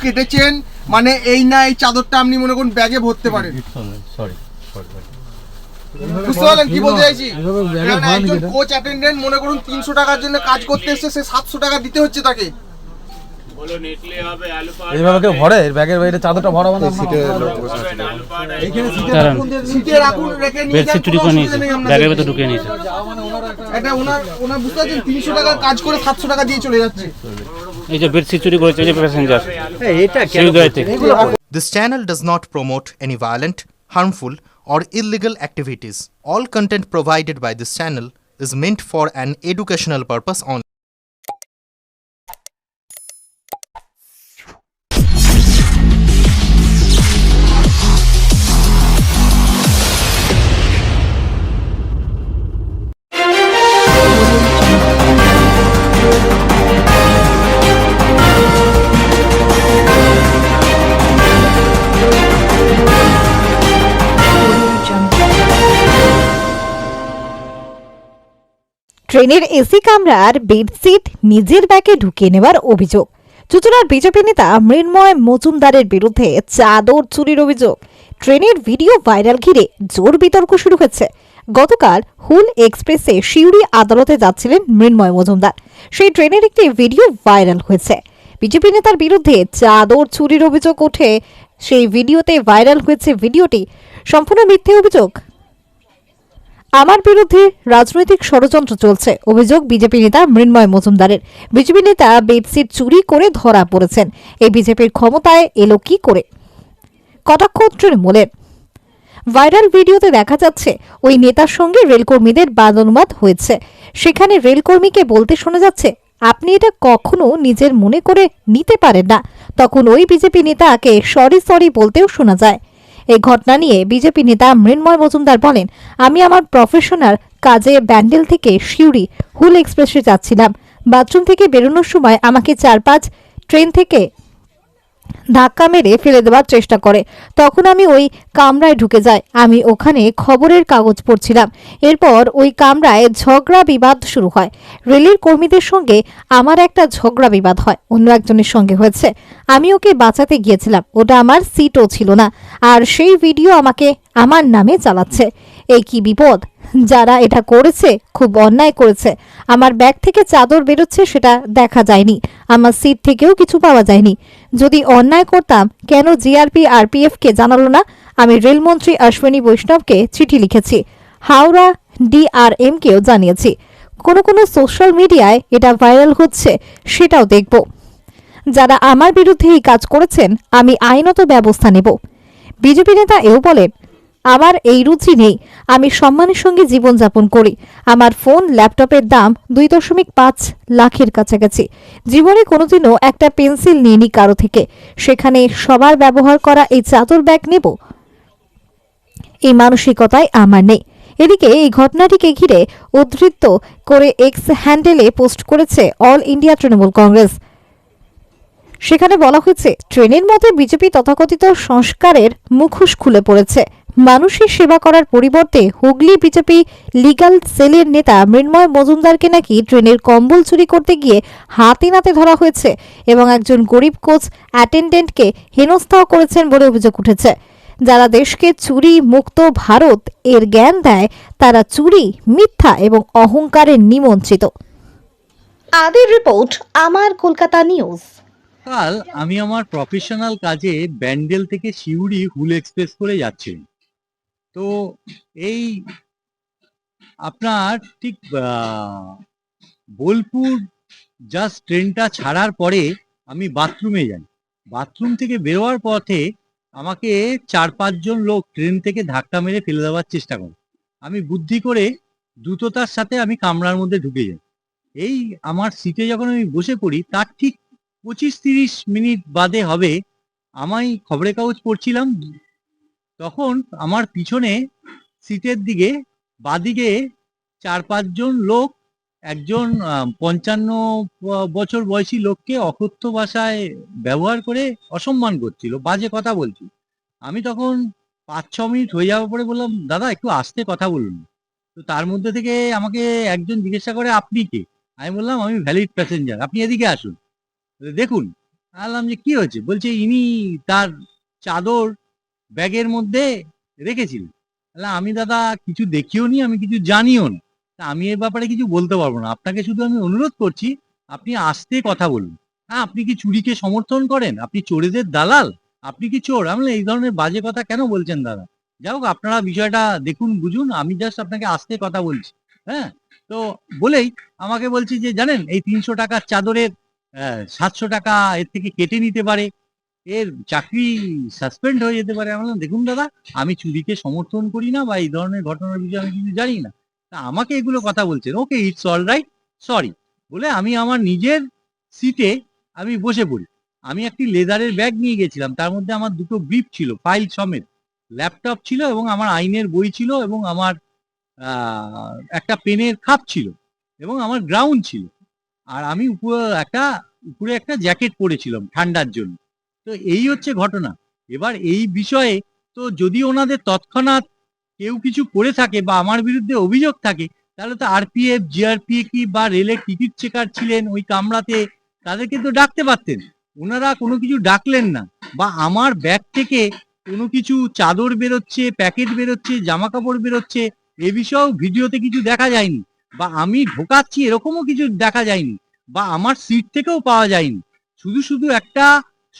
কেটেছেন, মানে এই না এই চাদরটা আপনি মনে করুন ব্যাগে ভরতে পারেন। বুঝতে পারলেন কি বলতে চাইছি? একজন কোচ অ্যাটেন্ডেন্ট মনে করুন 300 টাকার জন্য কাজ করতে এসেছে, সে 700 টাকা দিতে হচ্ছে তাকে। এইভাবে কেউ ভরে ব্যাগের বাইরে চাদরটা ভরাবো না? সিটে রাখুন, রেখে নিয়ে যান, কোনো অসুবিধা নেই আপনাদের। ব্যাগের ভেতর ঢুকিয়ে নিয়েছে। এটা ওনার বুঝতে পারছেন 300 টাকার কাজ করে 700 টাকা দিয়ে চলে যাচ্ছে। এই যে বেডশিট চুরি করেছে, এই যে প্যাসেঞ্জার, এটা This channel does not promote any violent, harmful, or illegal activities. All content provided by this channel is meant for an educational purpose only. ট্রেনের এসি কামরার বেডশিট নিজের ব্যাগে ঢুকিয়ে নেওয়ার অভিযোগ। চুঁচুড়ার বিজেপি নেতা মৃন্ময় মজুমদারের বিরুদ্ধে চাদর চুরির অভিযোগ। ট্রেনের ভিডিও ভাইরাল ঘিরে জোর বিতর্ক শুরু হয়েছে। গতকাল হুল এক্সপ্রেসে সিউড়ি আদালতে যাচ্ছিলেন মৃন্ময় মজুমদার। সেই ট্রেনের একটি ভিডিও ভাইরাল হয়েছে। বিজেপি নেতার বিরুদ্ধে চাদর চুরির অভিযোগ ওঠে। সেই ভিডিওতে ভাইরাল হয়েছে ভিডিওটি সম্পূর্ণ মিথ্যে অভিযোগ। আমার বিরুদ্ধে রাজনৈতিক ষড়যন্ত্র চলছে অভিযোগ বিজেপি নেতা মৃন্ময় মজুমদারের। বিজেপি নেতা বেডশিট চুরি করে ধরা পড়েছেন। এই বিজেপির ক্ষমতায় এলো কি করে? কটাক্ষ তৃণমূলের। ভাইরাল ভিডিওতে দেখা যাচ্ছে ওই নেতার সঙ্গে রেলকর্মীদের বাদানুবাদ হয়েছে। সেখানে রেলকর্মীকে বলতে শোনা যাচ্ছে, আপনি এটা কখনো নিজের মনে করে নিতে পারেন না। তখন ওই বিজেপি নেতাকে সরি বলতেও শোনা যায়। এই ঘটনা নিয়ে বিজেপি নেতা মৃন্ময় মজুমদার বলেন, আমি আমার প্রফেশনাল কাজে ব্যান্ডেল থেকে সিউড়ি হুল এক্সপ্রেসে যাচ্ছিলাম। বাথরুম থেকে বেরোনোর সময় আমাকে 4-5 ট্রেন থেকে ধাক্কা মেরে ফেলে দেওয়ার চেষ্টা করে। তখন আমি ওই কামরায় ঢুকে যাই। আমি ওখানে খবরের কাগজ পড়ছিলাম। এরপর ওই কামরায় ঝগড়া বিবাদ শুরু হয়। রেলের কর্মীদের সঙ্গে আমার একটা ঝগড়া বিবাদ হয়, অন্য একজনের সঙ্গে হয়েছে। আমি ওকে বাঁচাতে গিয়েছিলাম, ওটা আমার সিটও ছিল না। আর সেই ভিডিও আমাকে আমার নামে চালাচ্ছে। এই কি বিপদ! যারা এটা করেছে খুব অন্যায় করেছে। আমার ব্যাগ থেকে চাদর বেরোচ্ছে সেটা দেখা যায়নি, আমার সিট থেকেও কিছু পাওয়া যায়নি। যদি অন্যায় করতাম কেন জিআরপি আরপিএফ কে জানালো না? আমি রেলমন্ত্রী অশ্বিনী বৈষ্ণবকে চিঠি লিখেছি, হাওড়া ডিআরএম কেও জানিয়েছি। কোনো সোশ্যাল মিডিয়ায় এটা ভাইরাল হচ্ছে, সেটাও দেখব। যারা আমার বিরুদ্ধে এই কাজ করেছেন আমি আইনত ব্যবস্থা নেব। বিজেপি নেতা এও বলেন, আমার এই রুচি নেই। আমি সম্মানের সঙ্গে জীবনযাপন করি। আমার ফোন ল্যাপটপের দাম 2.5 লাখের কাছাকাছি। জীবনে কোনোদিনও একটা পেন্সিল নিইনি কারো থেকে। সেখানে সবার ব্যবহার করা এই চাদর ব্যাগ নেব, এই মানসিকতায় আমার নেই। এদিকে এই ঘটনাটিকে ঘিরে উদ্ধৃত করে এক্স হ্যান্ডেলে পোস্ট করেছে অল ইন্ডিয়া তৃণমূল কংগ্রেস। সেখানে বলা হয়েছে, ট্রেনের মধ্যে বিজেপি তথাকথিত সংস্কারের মুখোশ খুলে পড়েছে। মানুষের সেবা করার পরিবর্তে হুগলি বিজেপি লিগ্যাল সেলের নেতা মৃন্ময় মজুমদারকে নাকি ট্রেনের কম্বল চুরি করতে গিয়ে হাতে নাতে ধরা হয়েছে এবং একজন গরিব কোচ অ্যাটেন্ডেন্টকে হেনস্থাও করেছেন বলে অভিযোগ উঠেছে। যারা দেশকে চুরি মুক্ত ভারত এর জ্ঞান দেয় তারা চুরি, মিথ্যা এবং অহংকারের নিমন্ত্রিত। আদির রিপোর্ট, আমার কলকাতা নিউজ। কাল আমি আমার প্রফেশনাল কাজে ব্যান্ডেল থেকে সিউড়ি হুল এক্সপ্রেস করে যাচ্ছি। তো এই আপনার ঠিক বোলপুর জাস্ট ট্রেনটা ছাড়ার পরে আমি বাথরুমে যাই। বাথরুম থেকে বেরোয়ার পথে আমাকে 4-5 জন লোক ট্রেন থেকে ধাক্কা মেরে ফেলে দেওয়ার চেষ্টা করে। আমি বুদ্ধি করে দ্রুততার সাথে আমি কামরার মধ্যে ঢুকে যাই। এই আমার সিটে যখন আমি বসে পড়ি তার ঠিক 25-30 মিনিট বাদে হবে আমি খবরের কাগজ পড়ছিলাম, তখন আমার পিছনে সিটের দিকে বাদিকে 4-5 জন লোক একজন 55 বছর বয়সী লোককে অকথ্য ভাষায় ব্যবহার করে অসম্মান করছিল, বাজে কথা বলছিল। আমি তখন 5-6 মিনিট হয়ে যাওয়ার পরে বললাম, দাদা একটু আস্তে কথা বলুন। তো তার মধ্যে থেকে আমাকে একজন জিজ্ঞাসা করে, আপনি কে? আমি বললাম, আমি ভ্যালিড প্যাসেঞ্জার, আপনি এদিকে আসুন, দেখুন। বললাম যে কি হয়েছে, বলছে ইনি তার চাদর ব্যাগের মধ্যে রেখেছিলেন। আমি দাদা কিছু দেখিও নি, আমি কিছু জানিও না, তা আমি এর ব্যাপারে কিছু বলতে পারবো না। আপনাকে শুধু আমি অনুরোধ করছি আপনি আস্তে কথা বলুন। হ্যাঁ, আপনি কি চুরিকে সমর্থন করেন? আপনি চোরেদের দালাল? আপনি কি চোর? আমি বললাম, এই ধরনের বাজে কথা কেন বলছেন দাদা? যাই হোক, আপনারা বিষয়টা দেখুন, বুঝুন, আমি জাস্ট আপনাকে আস্তে কথা বলছি। হ্যাঁ, তো বলেই আমাকে বলছি যে জানেন এই 300 টাকার চাদরের 700 টাকা এর থেকে কেটে নিতে পারে, এর চাকরি সাসপেন্ড হয়ে যেতে পারে। আমি বললাম, দেখুন দাদা, আমি চুরিকে সমর্থন করি না বা এই ধরনের ঘটনার বিষয়ে আমি কিছু জানি না, তা আমাকে এগুলো কথা বলছেন। ওকে, ইটস অল রাইট, সরি বলে আমি আমার নিজের সিটে আমি বসে পড়ি। আমি একটি লেদারের ব্যাগ নিয়ে গেছিলাম, তার মধ্যে আমার দুটো ব্রিফ ছিল, ফাইল সমেত, ল্যাপটপ ছিল এবং আমার আইনের বই ছিল এবং আমার একটা পেনের খাপ ছিল এবং আমার গ্রাউন্ড ছিল। আর আমি উপরে একটা জ্যাকেট পরেছিলাম ঠান্ডার জন্য। তো এই হচ্ছে ঘটনা। এবার এই বিষয়ে তো যদি ওনাদের তৎক্ষণাৎ কেউ কিছু করে থাকে বা আমার বিরুদ্ধে অভিযোগ থাকে, তাহলে তো আরপিএফ, জিআরপি কি বা রেলের টিকিট চেকার ছিলেন ওই কামরাতে, তাদেরকে তো ডাকতে পারতেন। ওনারা কোনো কিছু ডাকলেন না, বা আমার ব্যাগ থেকে কোনো কিছু চাদর বেরোচ্ছে, প্যাকেট বেরোচ্ছে, জামা কাপড় বেরোচ্ছে, এ বিষয়েও ভিডিওতে কিছু দেখা যায়নি, বা আমি ঢোকাচ্ছি এরকমও কিছু দেখা যায়নি, বা আমার সিট থেকেও পাওয়া যায়নি। শুধু শুধু একটা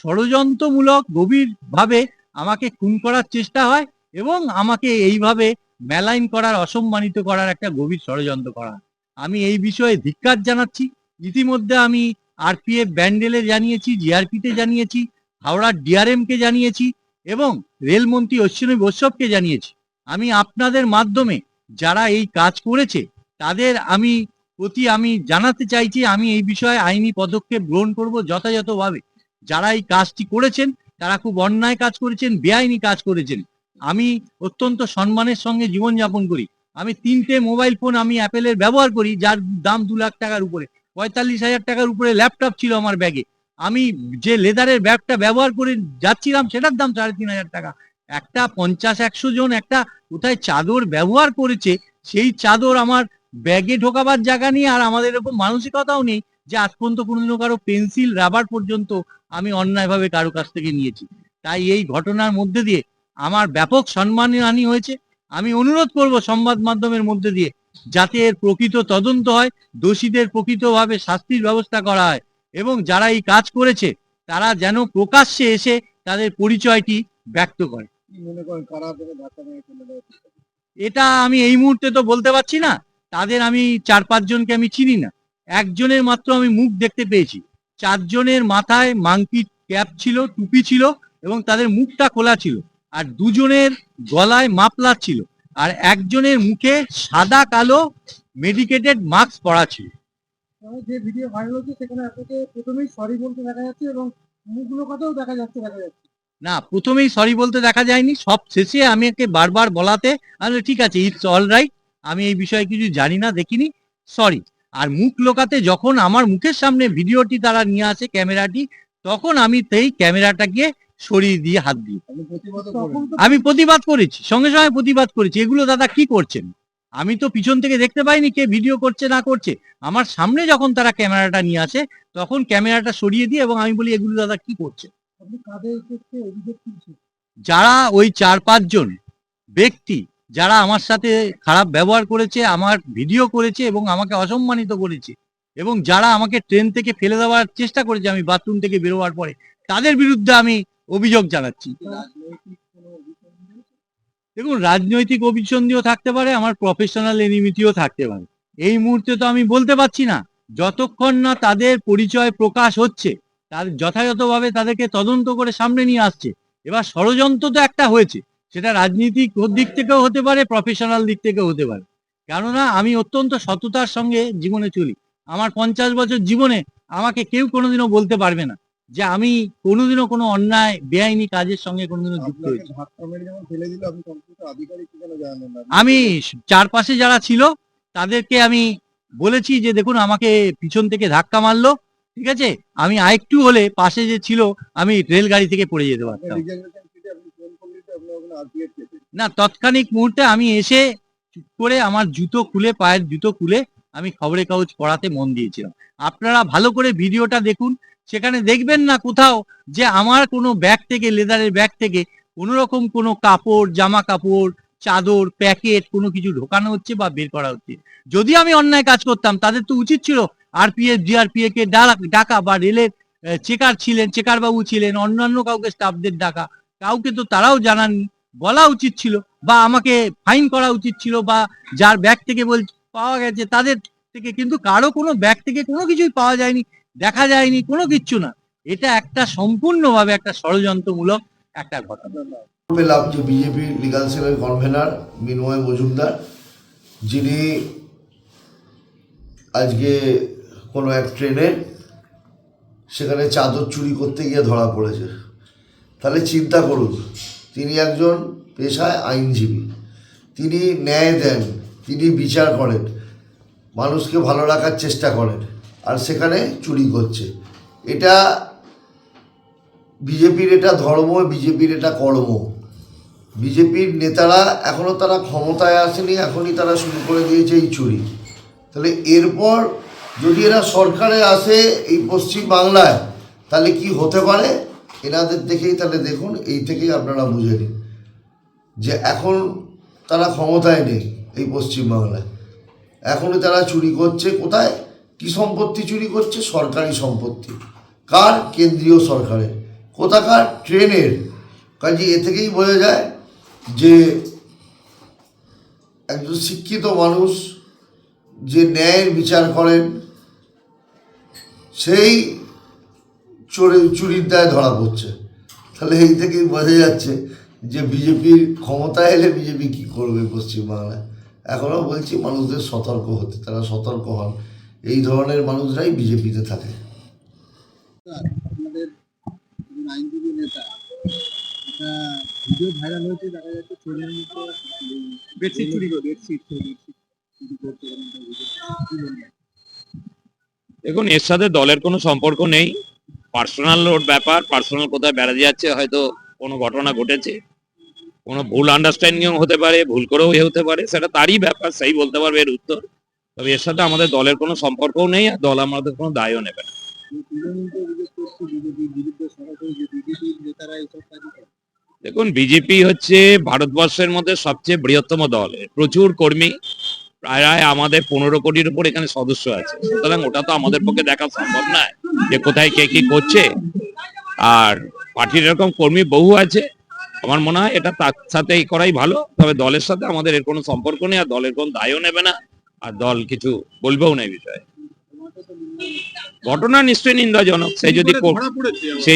ষড়যন্ত্রমূলক গভীরভাবে আমাকে খুন করার চেষ্টা হয় এবং আমাকে এইভাবে মেলাইন করার, অসম্মানিত করার একটা গভীর ষড়যন্ত্র করা। আমি এই বিষয়ে ধিক্কার জানাচ্ছি। ইতিমধ্যে আমি আরপিএফ ব্যান্ডেলে জানিয়েছি, জিআরপিতে জানিয়েছি, হাওড়ার ডিআরএম কে জানিয়েছি এবং রেলমন্ত্রী অশ্বিনী বৈষ্ণবকে জানিয়েছি। আমি আপনাদের মাধ্যমে যারা এই কাজ করেছে তাদের আমি জানাতে চাইছি, আমি এই বিষয়ে আইনি পদক্ষেপ গ্রহণ করব যথাযথভাবে। যারা এই কাজটি করেছেন তারা খুব অন্যায় কাজ করেছেন, বেআইনি কাজ করেছেন। আমি অত্যন্ত সম্মানের সঙ্গে জীবনযাপন করি। আমি 3টে মোবাইল ফোন আমি অ্যাপেলের ব্যবহার করি, যার দাম 2 লাখ টাকার উপরে। 45,000 টাকার উপরে ল্যাপটপ ছিল আমার ব্যাগে। আমি যে লেদারের ব্যাগটা ব্যবহার করে যাচ্ছিলাম সেটার দাম 3,500 টাকা। একটা 50-100 জন একটা কোথায় চাদর ব্যবহার করেছে, সেই চাদর আমার ব্যাগে ঢোকাবার জায়গা নেই, আর আমাদের এরকম মানসিকতাও নেই যে আজ পর্যন্ত কোনোদিনও কারো পেন্সিল, রাবার পর্যন্ত আমি অন্যায়ভাবে কারো কাছ থেকে নিয়েছি। তাই এই ঘটনার মধ্যে দিয়ে আমার ব্যাপক সম্মানহানি হয়েছে। আমি অনুরোধ করব সংবাদ মাধ্যমের মধ্যে দিয়ে যাতে এর প্রকৃত তদন্ত হয়, দোষীদের প্রকৃতভাবে শাস্তির ব্যবস্থা করা হয় এবং যারা এই কাজ করেছে তারা যেন প্রকাশ্যে এসে তাদের পরিচয়টি ব্যক্ত করে। এটা আমি এই মুহূর্তে তো বলতে পারছি না। তাদের আমি 4-5 জনকে আমি চিনি না। একজনের মাত্র আমি মুখ দেখতে পেয়েছি। 4 জনের মাথায় মাংকি ক্যাপ ছিল, টুপি ছিল এবং তাদের মুখটা খোলা ছিল, আর 2 জনের গলায় মাফলার ছিল, আর একজনের মুখে সাদা কালো মেডিকেটেড মাস্ক পরা ছিল। যে ভিডিও ভাইরাল হচ্ছে সেখানে আপনাকে প্রথমেই সরি বলতে দেখা যাচ্ছে এবং মুখগুলো কথাও দেখা যাচ্ছে। না, প্রথমেই সরি বলতে দেখা যায়নি, সব শেষে আমাকে বারবার বলাতে আমি ঠিক আছে, ইটস অল রাইট, আমি এই বিষয়ে কিছু জানি না, দেখিনি, সরি। আর মুখ লোকাতে যখন আমার মুখের সামনে ভিডিওটি তারা নিয়ে আসে, ক্যামেরাটি, তখন আমি সেই ক্যামেরাটাকে সরিয়ে দিয়ে হাত দিই। আমি প্রতিবাদ করেছি, সঙ্গে সঙ্গে প্রতিবাদ করেছি। এগুলো দাদা কি করছেন? আমি তো পিছন থেকে দেখতে পাইনি কে ভিডিও করছে না করছে। আমার সামনে যখন তারা ক্যামেরাটা নিয়ে আসে তখন ক্যামেরাটা সরিয়ে দিই এবং আমি বলি এগুলো দাদা কি করছে। যারা ওই 4-5 জন ব্যক্তি যারা আমার সাথে খারাপ ব্যবহার করেছে, আমার ভিডিও করেছে এবং আমাকে অসম্মানিত করেছে এবং যারা আমাকে ট্রেন থেকে ফেলে দেওয়ার চেষ্টা করেছে আমি বাথরুম থেকে বেরোবার পরে, তাদের বিরুদ্ধে আমি অভিযোগ জানাচ্ছি। দেখুন, রাজনৈতিক অভিসন্ধিও থাকতে পারে, আমার প্রফেশনাল এনিমিটিও থাকতে পারে। এই মুহূর্তে তো আমি বলতে পারছি না। যতক্ষণ না তাদের পরিচয় প্রকাশ হচ্ছে, তাদের যথাযথভাবে তাদেরকে তদন্ত করে সামনে নিয়ে আসছে। এবার ষড়যন্ত্র তো একটা হয়েছে, সেটা রাজনীতিক দিক থেকেও হতে পারে, প্রফেশনাল দিক থেকেও হতে পারে। কেননা আমি অত্যন্ত সততার সঙ্গে জীবনে চলি। আমার 50 বছর জীবনে আমাকে কেউ কোনোদিনও বলতে পারবে না যে আমি কোনোদিনও কোনো অন্যায় বেআইনি কাজের সঙ্গে কোনোদিনও যুক্ত হয়েছি। আমি চারপাশে যারা ছিল তাদেরকে আমি বলেছি যে দেখুন, আমাকে পিছন থেকে ধাক্কা মারলো, ঠিক আছে, আমি আরেকটু হলে পাশে যে ছিল আমি রেলগাড়ি থেকে পড়ে যেতে পারতাম। না, তৎক্ষণিক মুহূর্তে আমি এসে চুপ করে আমার জুতো খুলে, পায়ের জুতো খুলে আমি খবরের কাগজ পড়াতে মন দিয়েছিলাম। আপনারা ভালো করে ভিডিওটা দেখুন, সেখানে দেখবেন না কোথাও যে আমার কোনো ব্যাগ থেকে, লেদারের ব্যাগ থেকে কোনো রকম কোনো কাপড়, জামা কাপড়, চাদর, প্যাকেট কোনো কিছু ঢোকানো হচ্ছে বা বের করা হচ্ছে। যদি আমি অন্যায় কাজ করতাম, তাদের তো উচিত ছিল আরপিএফ, জিআরপিএফ কে ডাকা, বা রেলের চেকার ছিলেন, চেকার বাবু ছিলেন, অন্যান্য কাউকে স্টাফদের ডাকা। কাউকে তো তারাও জানাননি, বলা উচিত ছিল, বা আমাকে ফাইন করা উচিত ছিল, বা যার ব্যাগ থেকে পাওয়া গেছে তাদের থেকে। কিন্তু কারো কোনো ব্যাগ থেকে কোনো কিছুই পাওয়া যায়নি, দেখা যায়নি, কোনো কিচ্ছু না। এটা একটা সম্পূর্ণভাবে একটা ষড়যন্ত্রমূলক একটা ঘটনা। পেলাম যে বিজেপি লিগাল সেলের কনভেনার মৃন্ময় মজুমদার, যিনি আজকে কোনো এক ট্রেনের সেখানে চাদর চুরি করতে গিয়ে ধরা পড়েছে। তাহলে চিন্তা করুন, তিনি একজন পেশায় আইনজীবী, তিনি ন্যায় দেন, তিনি বিচার করেন, মানুষকে ভালো রাখার চেষ্টা করেন, আর সেখানে চুরি করছে। এটা বিজেপির এটা ধর্ম, বিজেপির এটা কর্ম। বিজেপির নেতারা এখনও তারা ক্ষমতায় আসেনি, এখনই তারা শুরু করে দিয়েছে এই চুরি। তাহলে এরপর যদি এরা সরকারে আসে এই পশ্চিম বাংলায়, তাহলে কি হতে পারে এনাদের দেখেই তাহলে দেখুন, এই থেকেই আপনারা বুঝে নিন যে এখন তারা ক্ষমতায় নেই এই পশ্চিম বাংলায়। এখনই তারা চুরি করছে। কোথায় কি সম্পত্তি চুরি করছে? সরকারি সম্পত্তি। কার? কেন্দ্রীয় সরকারের। কোথাকার? ট্রেনের। কাজে এ থেকেই বোঝা যায় যে একজন শিক্ষিত মানুষ যে ন্যায়ের বিচার করেন, সেই চুরির দায়ে ধরা পড়ছে। তাহলে এই থেকেই বোঝা যাচ্ছে যে বিজেপির ক্ষমতায় এলে বিজেপি কী করবে পশ্চিমবাংলায়। এখনও বলছি মানুষদের সতর্ক হতে, তারা সতর্ক হন। এই ধরনের মানুষরাই বিজেপিতে থাকে। আমাদের আইনজীবী নেতা একটা ভিডিও ভাইরাল হয়েছে, দেখা যাচ্ছে ট্রেনের মধ্যে বেডশিট চুরি করছে। দেখুন, এর সাথে দলের কোনো সম্পর্ক নেই, পার্সোনাল ওর ব্যাপার। পার্সোনাল কোথায় বেড়াতে যাচ্ছে, হয়তো কোনো ঘটনা ঘটেছে, কোনো ভুল আন্ডারস্ট্যান্ডিং হতে পারে, ভুল করেও হতে পারে, সেটা তারই ব্যাপার, সেই বলতে পারবে এর উত্তর। তবে এর সাথে আমাদের দলের কোনো সম্পর্কও নেই, আর দল আমাদের কোনো দায়ও নেবে না। দেখুন, বিজেপি হচ্ছে ভারতবর্ষের মধ্যে সবচেয়ে বৃহত্তম দল, প্রচুর কর্মী, প্রায় আমাদের 15 কোটির উপর এখানে সদস্য আছে। সুতরাং ওটা তো আমাদের পক্ষে দেখা সম্ভব নয় যে কোথায় কে কি করছে। আর পার্টির এরকম কর্মী বহু আছে, আমার মনে হয় এটা তার সাথে এই করাই ভালো। তবে দলের সাথে আমাদের এর কোনো সম্পর্ক নেই, আর দলের কোনো দায়ও নেবে না, আর দল কিছু বলবেও না এই বিষয়ে। ঘটনা নিশ্চয়ই নিন্দাজনক, সে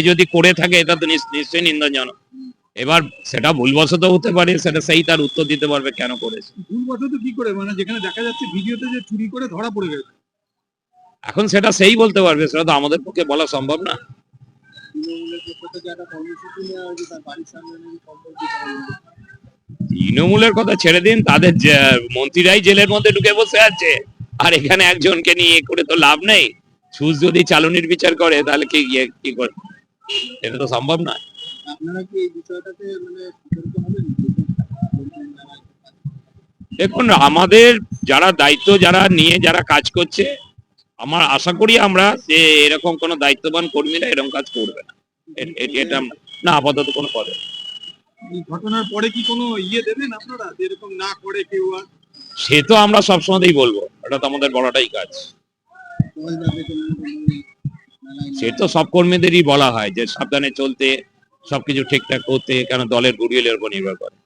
যদি করে থাকে এটা তো নিশ্চয়ই নিন্দাজনক। এবার সেটা ভুলবশত হতে পারে, সেটা সেই তার উত্তর দিতে পারবে কেন করেছে। ভুলবশত কি করে, মানে যেখানে দেখা যাচ্ছে ভিডিওতে যে চুরি করে ধরা পড়ে গেছে, এখন সেটা সেই বলতে পারবে, সেটা তো আমাদের পক্ষে বলা সম্ভব না। তৃণমূলের কথা ছেড়ে দিন, তাদের মন্ত্রীরাই জেলের মধ্যে ঢুকে বসে আছে, আর এখানে একজনকে নিয়ে করে তো লাভ নেই। সুদ যদি চালনির বিচার করে তাহলে কি করে, এটা তো সম্ভব না। দেখুন, আমাদের যারা দায়িত্ব যারা নিয়ে যারা কাজ করছে, আমার আশা করি আমরা যে এরকম কোনো দায়িত্ববান কর্মীরা এরকম কাজ করবে না, এটা না আপাতত কোনো পদে। ঘটনার পরে কি কোনো দেবেন আপনারা, যেরকম না করে কেউ? সে তো আমরা সবসময়ই বলবো, এটা তো আমাদের বলাটাই কাজ। সে তো সব কর্মীদেরই বলা হয় যে সাবধানে চলতে, সবকিছু ঠিকঠাক করতে, কেন দলের গুডউইলের উপর নির্ভর করে।